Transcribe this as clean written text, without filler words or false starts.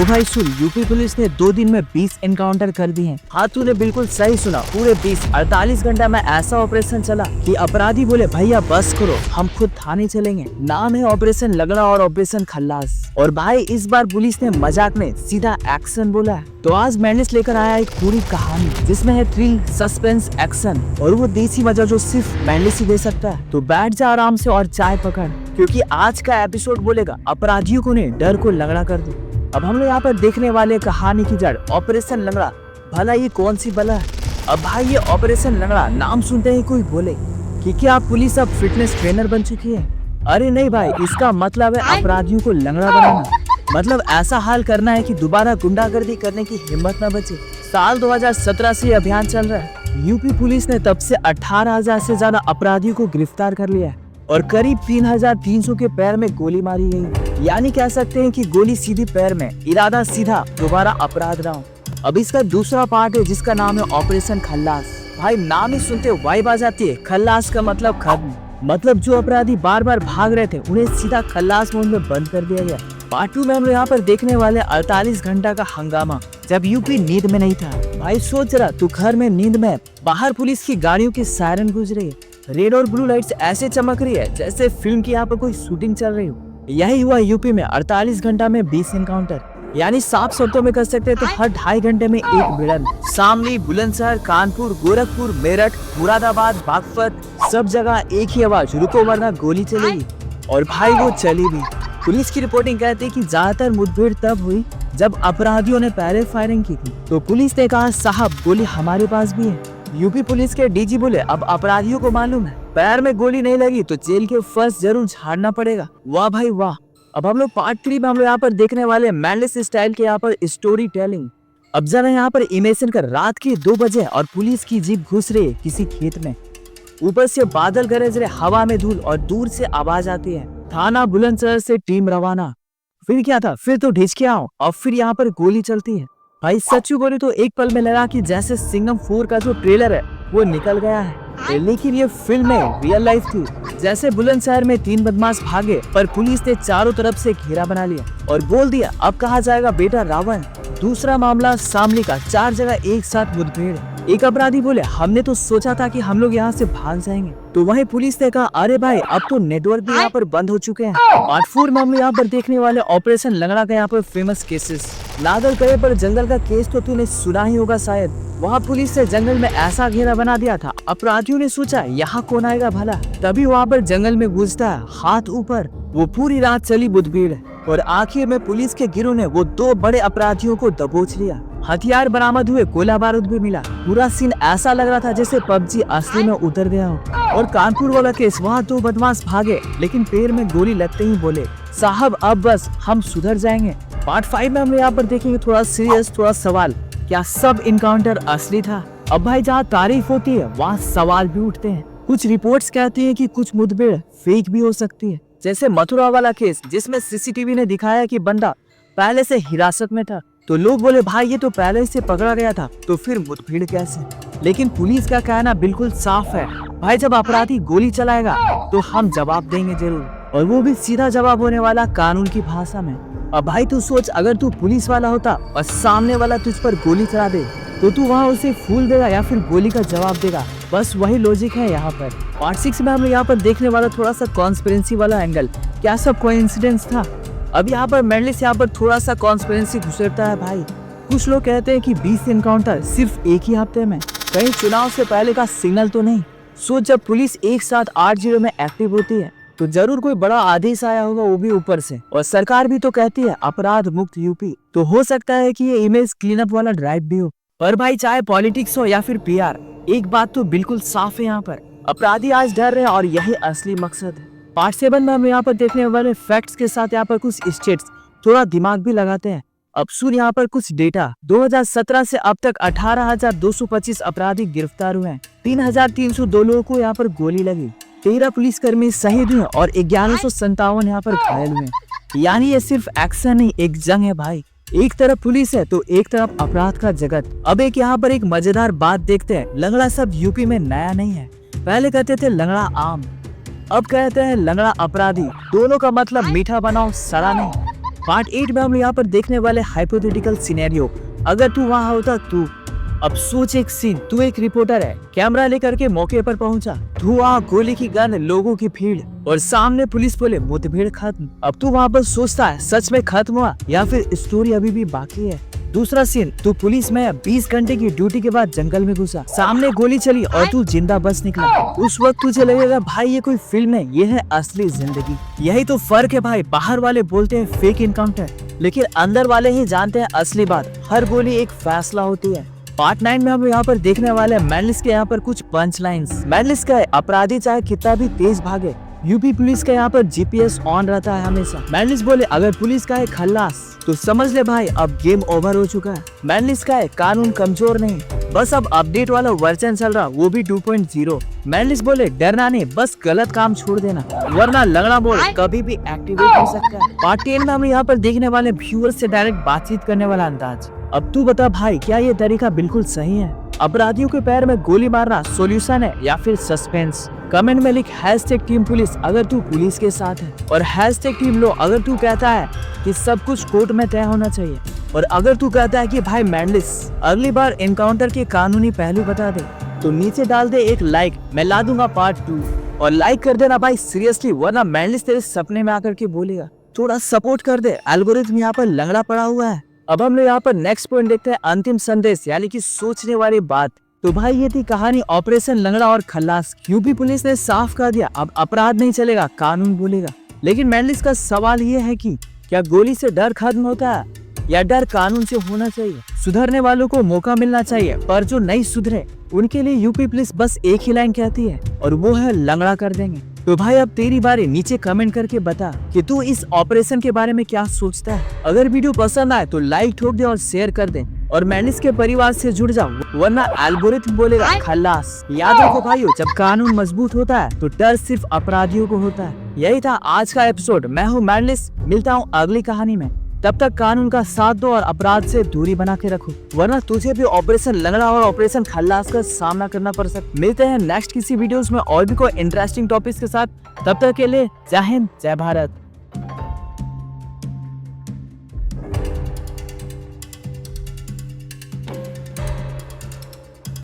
भाई सुन, UP police ने 2 दिन में 20 एनकाउंटर कर दिए हैं। हाँ तूने बिल्कुल सही सुना, पूरे 48 घंटा में ऐसा ऑपरेशन चला कि अपराधी बोले भैया बस करो, हम खुद थाने चलेंगे। नाम है ऑपरेशन लगड़ा और ऑपरेशन खल्लास। और भाई इस बार पुलिस ने मजाक में सीधा एक्शन बोला है। तो आज मैंने लेकर आया एक पूरी कहानी जिसमें है थ्रिल, सस्पेंस, एक्शन और वो देसी मजा जो सिर्फ मैंने ही दे सकता है। तो बैठ जा आराम से और चाय पकड़, क्योंकि आज का एपिसोड बोलेगा अपराधियों को ने डर को लगड़ा कर दो। अब हम लोग यहाँ पर देखने वाले कहानी की जड़ ऑपरेशन लंगड़ा। भला ये कौन सी बला है? अब भाई ये ऑपरेशन लंगड़ा नाम सुनते ही कोई बोले कि क्या पुलिस अब फिटनेस ट्रेनर बन चुकी है? अरे नहीं भाई, इसका मतलब है अपराधियों को लंगड़ा बनाना। मतलब ऐसा हाल करना है कि दोबारा गुंडागर्दी करने की हिम्मत न बचे। साल 2017 से अभियान चल रहा है। यूपी पुलिस ने तब से 18,000 से ज्यादा अपराधियों को गिरफ्तार कर लिया है और करीब 3,300 के पैर में गोली मारी गई। यानी कह सकते हैं कि गोली सीधी पैर में, इरादा सीधा, दोबारा अपराध ना हो। अब इसका दूसरा पार्ट है जिसका नाम है ऑपरेशन खल्लास। भाई नाम ही सुनते वाइब आ जाती है। खल्लास का मतलब खत्म, मतलब जो अपराधी बार बार भाग रहे थे उन्हें सीधा खल्लास मोड में बंद कर दिया गया। पार्ट 2 में हम यहाँ पर देखने वाले 48 घंटा का हंगामा जब यूपी नींद में नहीं था। भाई सोच रहा तू घर में नींद में, बाहर पुलिस की गाड़ियों की सायरन गुज रही है, रेड और ब्लू लाइट्स ऐसे चमक रही है जैसे फिल्म की यहाँ पर कोई शूटिंग चल रही हो। यही हुआ यूपी में 48 घंटा में 20 एनकाउंटर। यानी साफ शब्दों में कह सकते हैं तो हर 2.5 घंटे में एक भिड़न। शामली, बुलंदशहर, कानपुर, गोरखपुर, मेरठ, मुरादाबाद, बागपत, सब जगह एक ही आवाज, रुको वरना गोली चलेगी। और भाई वो चली भी। पुलिस की रिपोर्टिंग कहती है कि ज्यादातर मुठभेड़ तब हुई जब अपराधियों ने पहले फायरिंग की थी। तो पुलिस ने कहा साहब गोली हमारे पास भी है। यूपी पुलिस के डीजी बोले अब अपराधियों को मालूम है पैर में गोली नहीं लगी तो जेल के फर्श जरूर झाड़ना पड़ेगा। वाह भाई वाह। अब हम लोग पार्ट 3 में हम लोग यहाँ पर देखने वाले मैनलेस स्टाइल के यहाँ पर स्टोरी टेलिंग। अब जरा यहाँ पर इमेजिन कर, रात के 2 बजे और पुलिस की जीप घुस रही है किसी खेत में। ऊपर से बादल गरज रहे, हवा में धूल और दूर से आवाज आती है थाना बुलंदशहर से टीम रवाना। फिर क्या था, फिर तो ढिच के आओ और फिर यहाँ पर गोली चलती है। भाई सच्चू बोले तो एक पल में लगा कि जैसे सिंघम 4 का जो ट्रेलर है वो निकल गया है, लेकिन ये फिल्म में रियल लाइफ थी। जैसे बुलंदशहर में 3 बदमाश भागे पर पुलिस ने चारों तरफ से घेरा बना लिया और बोल दिया अब कहा जाएगा बेटा रावण। दूसरा मामला शामली का, 4 जगह एक साथ मुठभेड़। एक अपराधी बोले हमने तो सोचा था कि हम लोग यहाँ से भाग जाएंगे, तो वहीं पुलिस ने कहा अरे भाई अब तो नेटवर्क भी यहाँ पर बंद हो चुके हैं। पार्ट 4 में हम यहाँ पर देखने वाले ऑपरेशन लंगड़ा का यहाँ पर फेमस केसेस। नागल करे पर जंगल का केस तो तूने सुना ही होगा शायद। वहाँ पुलिस ने जंगल में ऐसा घेरा बना दिया था, अपराधियों ने सोचा यहाँ कौन आएगा भला, तभी वहाँ पर जंगल में घुसता है हाथ ऊपर। वो पूरी रात चली मुठभेड़ और आखिर में पुलिस के गिरोह ने वो 2 बड़े अपराधियों को दबोच लिया। हथियार बरामद हुए, गोला बारूद भी मिला। पूरा सीन ऐसा लग रहा था जैसे पबजी असली में उतर गया हो। और कानपुर वाला केस, वहाँ 2 बदमाश भागे लेकिन पैर में गोली लगते ही बोले साहब अब बस हम सुधर जाएंगे। पार्ट 5 में हम यहाँ पर देखेंगे थोड़ा सीरियस, थोड़ा सवाल, क्या सब इनकाउंटर असली था? अब भाई जहाँ तारीफ होती है वहाँ सवाल भी उठते हैं। कुछ रिपोर्ट्स कहती है कि कुछ मुठभेड़ फेक भी हो सकती है, जैसे मथुरा वाला केस जिसमें सीसीटीवी ने दिखाया कि बंदा पहले से हिरासत में था। तो लोग बोले भाई ये तो पहले से पकड़ा गया था, तो फिर मुठभेड़ कैसे? लेकिन पुलिस का कहना बिल्कुल साफ है, भाई जब अपराधी गोली चलाएगा तो हम जवाब देंगे जरूर, और वो भी सीधा जवाब होने वाला कानून की भाषा में। अब भाई तू सोच, अगर तू पुलिस वाला होता और सामने वाला तुझ पर गोली चला दे तो तू वहाँ उसे फूल देगा या फिर गोली का जवाब देगा? बस वही लॉजिक है यहाँ पर। पार्ट 6 में हम यहाँ पर देखने वाला थोड़ा सा कॉन्स्पिरेंसी वाला एंगल, क्या सब कोइंसिडेंस था? अब यहाँ पर मैनलिस यहाँ पर थोड़ा सा कॉन्स्पिरेंसी घुसेड़ता है भाई। कुछ लोग कहते हैं कि 20 एनकाउंटर सिर्फ एक ही हफ्ते में, कहीं चुनाव से पहले का सिग्नल तो नहीं? सोच जब पुलिस एक साथ 8-0 में एक्टिव होती है तो जरूर कोई बड़ा आदेश आया होगा, वो भी ऊपर से। और सरकार भी तो कहती है अपराध मुक्त यूपी, तो हो सकता है कि ये इमेज क्लीन अप वाला ड्राइव भी हो। पर भाई चाहे पॉलिटिक्स हो या फिर पीआर, एक बात तो बिल्कुल साफ है, यहाँ पर अपराधी आज डर रहे हैं और यही असली मकसद है। पार्ट 7 में हम यहाँ पर देखने वाले फैक्ट्स के साथ यहाँ पर कुछ स्टेट्स थोड़ा दिमाग भी लगाते हैं। अब सुन यहाँ पर कुछ डेटा। 2017 से अब तक 18,225 अपराधी गिरफ्तार हुए हैं। 3,302 लोगों को यहाँ पर गोली लगी, 13 पुलिसकर्मी शहीद हुए और 1157 यहाँ पर घायल हुए। यानी ये सिर्फ एक्शन नहीं, एक जंग है भाई। एक तरफ पुलिस है तो एक तरफ अपराध का जगत। अब एक यहाँ पर एक मजेदार बात देखते हैं। लंगड़ा सब यूपी में नया नहीं है, पहले कहते थे लंगड़ा आम, अब कहते हैं लंगड़ा अपराधी। दोनों का मतलब मीठा बनाओ, सड़ा नहीं। पार्ट 8 में हम यहाँ पर देखने वाले हाइपोथेटिकल सिनेरियो, अगर तू वहाँ होता तू। अब सोच एक सीन, तू एक रिपोर्टर है, कैमरा लेकर के मौके पर पहुंचा, धुआं, गोली की गन, लोगों की भीड़ और सामने पुलिस बोले मुठभेड़ खत्म। अब तू वहाँ पर सोचता है सच में खत्म हुआ या फिर स्टोरी अभी भी बाकी है। दूसरा सीन, तू पुलिस में 20 घंटे की ड्यूटी के बाद जंगल में घुसा, सामने गोली चली और तू जिंदा बच निकला। उस वक्त तुझे लगेगा भाई ये कोई फिल्म है, ये है असली जिंदगी। यही तो फर्क है भाई, बाहर वाले बोलते हैं फेक इनकाउंटर, लेकिन अंदर वाले ही जानते हैं असली बात। हर गोली एक फैसला होती है। पार्ट 9 में हम यहाँ पर देखने वाले हैं मैनलिस के यहाँ पर कुछ पंच लाइन्स। मैनलिस का है, अपराधी चाहे कितना भी तेज भागे, यूपी पुलिस का यहाँ पर जीपीएस ऑन रहता है हमेशा। मैनलिस बोले अगर पुलिस का है खल्लास तो समझ ले भाई अब गेम ओवर हो चुका है। मैनलिस का है कानून कमजोर नहीं, बस अब अपडेट वाला वर्जन चल रहा, वो भी 2.0। मैनलिस बोले डरना नहीं, बस गलत काम छोड़ देना वरना लंगड़ा मोड़ कभी भी एक्टिवेट हो सकता है। पार्ट 10 में हम यहाँ पर देखने वाले व्यूअर से डायरेक्ट बातचीत करने वाला अंदाज। अब तू बता भाई क्या ये तरीका बिल्कुल सही है? अपराधियों के पैर में गोली मारना सॉल्यूशन है या फिर सस्पेंस? कमेंट में लिख #टीम पुलिस अगर तू पुलिस के साथ है, और #टीम लो अगर तू कहता है कि सब कुछ कोर्ट में तय होना चाहिए, और अगर तू कहता है कि भाई मैनलिस अगली बार एनकाउंटर के कानूनी पहलू बता दे तो नीचे डाल दे एक लाइक, मैं ला दूंगा पार्ट 2। और लाइक कर देना भाई सीरियसली, वरना मैनलिस तेरे सपने में आकर के बोलेगा। थोड़ा सपोर्ट कर दे, एल्गोरिथम यहाँ पर लंगड़ा पड़ा हुआ है। अब हम लोग यहाँ पर नेक्स्ट पॉइंट देखते हैं, अंतिम संदेश यानी कि सोचने वाली बात। तो भाई ये थी कहानी ऑपरेशन लंगड़ा और खल्लास। यूपी पुलिस ने साफ कह दिया अब अपराध नहीं चलेगा, कानून बोलेगा। लेकिन मैनलिस का सवाल ये है कि क्या गोली से डर खत्म होता है या डर कानून से होना चाहिए? सुधरने वालों को मौका मिलना चाहिए, पर जो नहीं सुधरे उनके लिए यूपी पुलिस बस एक ही लाइन कहती है और वो है लंगड़ा कर देंगे। तो भाई अब तेरी बारी, नीचे कमेंट करके बता कि तू इस ऑपरेशन के बारे में क्या सोचता है। अगर वीडियो पसंद आए तो लाइक ठोक दे और शेयर कर दे, और मैनलिस के परिवार से जुड़ जाओ वरना एल्गोरिथम बोलेगा खल्लास। याद रखो भाइयों, जब कानून मजबूत होता है तो डर सिर्फ अपराधियों को होता है। यही था आज का एपिसोड। मैं हूँ मैनलिस, मिलता हूँ अगली कहानी में। तब तक कानून का साथ दो और अपराध से दूरी बना के रखो, वरना तुझे भी ऑपरेशन लंगड़ा और ऑपरेशन खल्लास का सामना करना पड़ सकता। मिलते हैं नेक्स्ट किसी वीडियोस में और भी कोई इंटरेस्टिंग टॉपिक्स के साथ। तब तक के लिए जय हिंद, जय भारत।